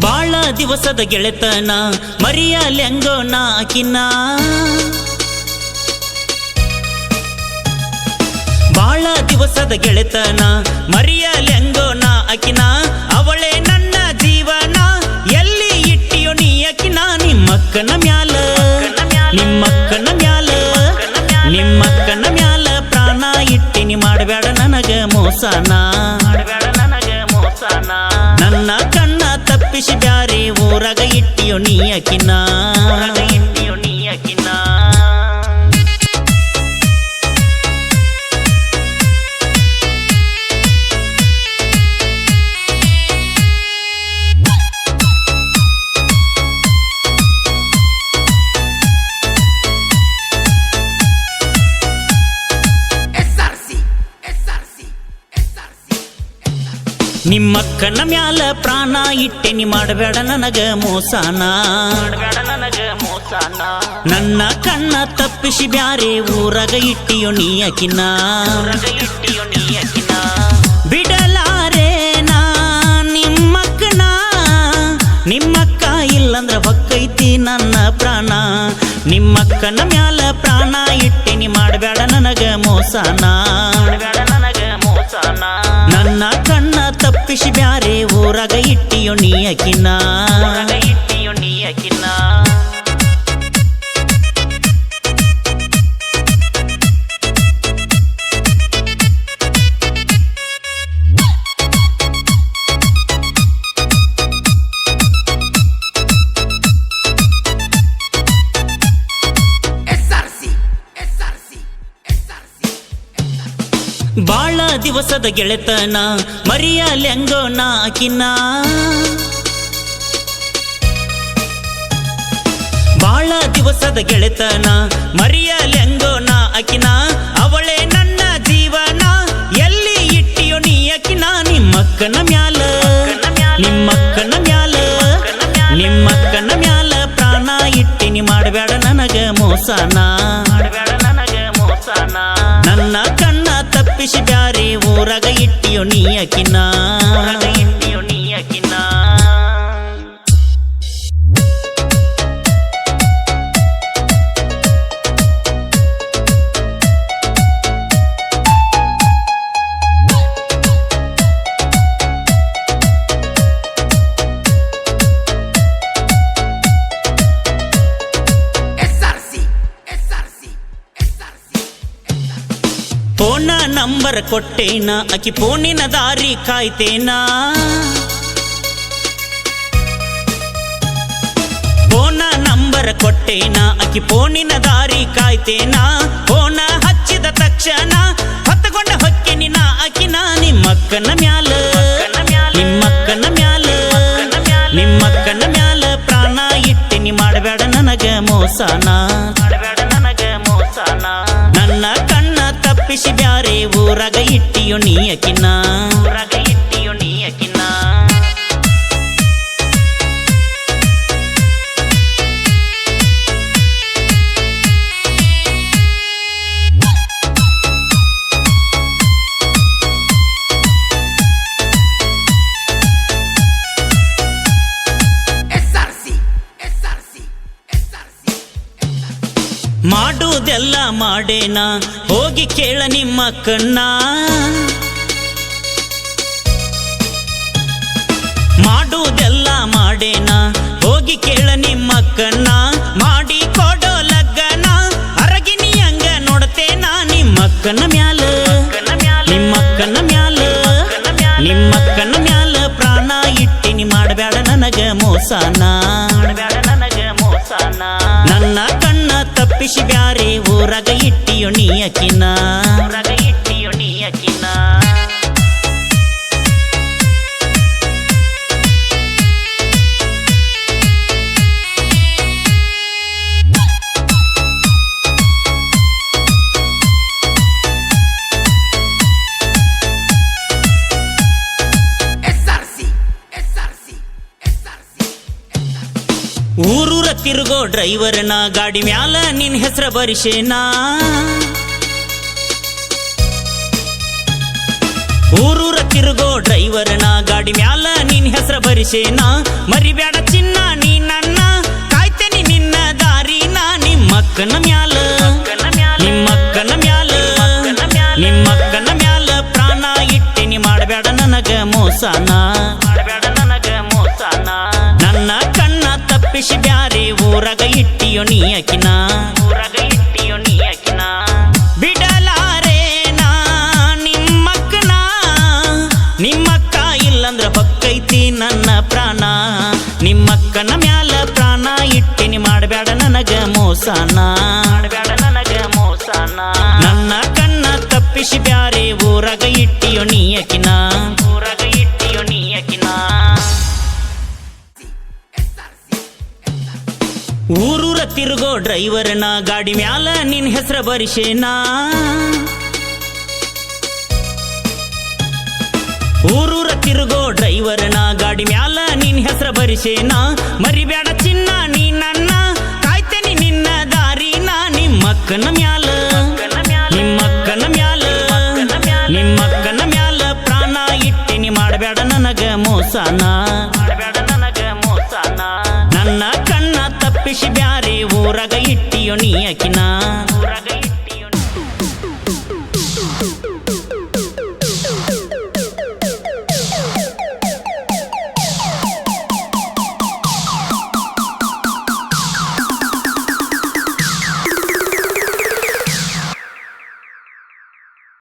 ಬಾಳ ದಿವಸದ ಗೆಳೆತನ ಮರಿಯಲೆಂಗೋ ನಾಕಿನ ಬಾಳ ದಿವಸದ ಗೆಳೆತನ ಮರಿಯಲೆಂಗೋ ನಾಕಿನ ಅವಳೇ ನನ್ನ ಜೀವನ ಎಲ್ಲಿ ಇಟ್ಟಿಯೋ ನೀ ಅಕಿನ ನಿಮ್ಮಕ್ಕನ ಮ್ಯಾಲ ನಿಮ್ಮಕ್ಕನ ಮ್ಯಾಲ ನಿಮ್ಮಕ್ಕನ ಮ್ಯಾಲ ಪ್ರಾಣ ಇಟ್ಟಿನಿ ಮಾಡಬೇಡ ನನಗ ಮೋಸನ ನನ್ನ ಕಣ್ಣ ತಪ್ಪಿಸಿ ಬ್ಯಾರೆ ಊರಾಗ ಇಟ್ಟಿಯೋ ನೀ ಅಕಿನ ನಿಮ್ಮಕ್ಕನ ಮ್ಯಾಲ ಪ್ರಾಣ ಇಟ್ಟೆನಿ ಮಾಡಬೇಡ ನನಗ ಮೋಸನ ನನ್ನ ಕಣ್ಣ ತಪ್ಪಿಸಿ ಬ್ಯಾರೆ ಊರಾಗ ಇಟ್ಟಿಯೋ ನೀ ಅಕಿನ ಬಿಡಲಾರೇನಾ ನಿಮ್ಮಕ್ಕನ ನಿಮ್ಮಕ್ಕ ಇಲ್ಲಂದ್ರ ಹೊಕ್ಕೈತಿ ನನ್ನ ಪ್ರಾಣ ನಿಮ್ಮಕ್ಕನ ಮ್ಯಾಲ ಪ್ರಾಣ ಇಟ್ಟೆನಿ ಮಾಡಬೇಡ ನನಗ ಮೋಸನ ನನ್ನ ಕಣ್ಣ ತಪ್ಪಿಸಿ ಬ್ಯಾರೆ ಊರಾಗ ಇಟ್ಟಿಯೋ ನೀ ಅಕಿನ ಬಾಳ ದಿವಸದ ಗೆಳೆತನ ಮರಿಯಲೆಂಗೋ ನಾಕಿನ ಬಾಳ ದಿವಸದ ಗೆಳೆತನ ಮರಿಯಲೆಂಗೋ ನಾಕಿನ ಅವಳೇ ನನ್ನ ಜೀವನ ಎಲ್ಲಿ ಇಟ್ಟಿಯೋ ನೀ ಅಕಿನ ನಿಮ್ಮಕ್ಕನ ಮ್ಯಾಲ ನಿಮ್ಮಕ್ಕನ ಮ್ಯಾಲ ನಿಮ್ಮಕ್ಕನ ಮ್ಯಾಲ ಪ್ರಾಣ ಇಟ್ಟಿನಿ ಮಾಡಬೇಡ ನನಗ ಮೋಸನ ನನ್ನ ಕಣ್ಣ ತಪ್ಪಿಸಿ ಬ್ಯಾರೆ ಊರಾಗ ಇಟ್ಟಿಯೋ ನೀ ಅಕಿನ ಫೋನ ನಂಬರ್ ಕೊಟ್ಟೇನ ಅಕಿ ಫೋನಿನ ದಾರಿ ಕಾಯ್ತೇನ ಫೋನ ನಂಬರ್ ಕೊಟ್ಟೇನ ಅಕಿ ಫೋನಿನ ದಾರಿ ಕಾಯ್ತೇನ ಫೋನ ಹಚ್ಚಿದ ತಕ್ಷಣ ಹೊತ್ತಕೊಂಡ ಹೊಕ್ಕಿನಿ ನಾ ಅಕಿನ ನಿಮ್ಮಕ್ಕನ ಮ್ಯಾಲ ನಿಮ್ಮಕ್ಕನ ಮ್ಯಾಲ ನಿಮ್ಮಕ್ಕನ ಮ್ಯಾಲ ಪ್ರಾಣ ಇಟ್ಟಿನಿ ಮಾಡಬೇಡ ನನಗ ಮೋಸನ ನನ್ನ ಕಣ್ಣ ತಪ್ಪಿಸಿ ಬ್ಯಾರೆ ಊರಾಗ ಇಟ್ಟಿಯೋ ನೀ ಅಕಿನ ಮಾಡುವುದೆಲ್ಲ ಮಾಡೇನ ಹೋಗಿ ಕೇಳ ನಿಮ್ಮಕ್ಕನ್ನ ಮಾಡುವುದೆಲ್ಲ ಮಾಡೇನ ಹೋಗಿ ಕೇಳ ನಿಮ್ಮಕ್ಕನ್ನ ಮಾಡಿ ಕೊಡೋ ಲಗ್ಗನ ಅರಗಿನಿ ಹಂಗ ನೋಡ್ತೇನ ನಿಮ್ಮಕ್ಕನ ಮ್ಯಾಲ ನಿಮ್ಮಕ್ಕನ ಮ್ಯಾಲ ನಿಮ್ಮಕ್ಕನ ಮ್ಯಾಲ ಪ್ರಾಣ ಇಟ್ಟಿನಿ ಮಾಡಬೇಡ ನನಗ ಮೋಸನ ನನ್ನ ಕಣ್ಣ ತಪ್ಪಿಸಿ ಬ್ಯಾರೆ ಊರಾಗ ಇಟ್ಟಿಯೋ ನೀ ಅಕಿನ ಊರೂರ ತಿರುಗೋ ಡ್ರೈವರ್ನ ಗಾಡಿ ಮ್ಯಾಲ ನಿನ್ ಹೆಸರ ಬರಿಸೇನಾ ಊರೂರ ತಿರುಗೋ ಡ್ರೈವರ್ನ ಗಾಡಿ ಮ್ಯಾಲ ನಿನ್ ಹೆಸರ ಬರಿಸೇನ ಮರಿಬ್ಯಾಡ ಚಿನ್ನ ನೀ ನನ್ನ ಕಾಯ್ತೇನಿ ನಿನ್ನ ದಾರಿನ ನಿಮ್ಮಕ್ಕನ ಮ್ಯಾಲ ನಿಮ್ಮಕ್ಕನ ಮ್ಯಾಲ ನಿಮ್ಮಕ್ಕನ ಮ್ಯಾಲ ಪ್ರಾಣ ಇಟ್ಟಿನಿ ಮಾಡಬೇಡ ನನಗ ಮೋಸನ ನನ್ನ ಕಣ್ಣ ತಪ್ಪಿಸಿ ಬ್ಯಾರೆ ಊರಾಗ ಇಟ್ಟಿಯೋ ನೀ ಅಕಿನ ಬಿಡಲಾರೇನಾ ನಿಮ್ಮಕ್ಕನ ನಿಮ್ಮಕ್ಕ ಇಲ್ಲಂದ್ರ ಹೊಕ್ಕೈತಿ ನನ್ನ ಪ್ರಾಣ ನಿಮ್ಮಕ್ಕನ ಮ್ಯಾಲ ಪ್ರಾಣ ಇಟ್ಟಿನಿ ಮಾಡಬೇಡ ನನಗ ಮೋಸನ ನನ್ನ ಕಣ್ಣ ತಪ್ಪಿಸಿ ಬ್ಯಾರೆ ಊರಾಗ ಇಟ್ಟಿಯೋ ನೀ ಅಕಿನ ಊರೂರ ತಿರುಗೋ ಡ್ರೈವರ್ನ ಗಾಡಿ ಮ್ಯಾಲ ನಿನ್ ಹೆಸರ ಬರಿಸೇನ ಊರೂರ ತಿರುಗೋ ಡ್ರೈವರ್ನ ಗಾಡಿ ಮ್ಯಾಲ ನಿನ್ ಹೆಸರ ಬರಿಸೇನ ಮರಿಬ್ಯಾಡ ಚಿನ್ನ ನೀ ನನ್ನ ಕಾಯ್ತೇನಿ ನಿನ್ನ ದಾರಿನ ನಿಮ್ಮಕ್ಕನ ಮ್ಯಾಲ ನಿಮ್ಮಕ್ಕನ ಮ್ಯಾಲ ನಿಮ್ಮಕ್ಕನ ಮ್ಯಾಲ ಪ್ರಾಣ ಇಟ್ಟಿನಿ ಮಾಡಬೇಡ ನನಗ ಮೋಸನ ನನ್ನ ಕಣ್ಣ ತಪ್ಪಿಸಿ ಬ್ಯಾರೆ ಊರಾಗ ಇಟ್ಟಿಯೋ ನೀ ಅಕಿನ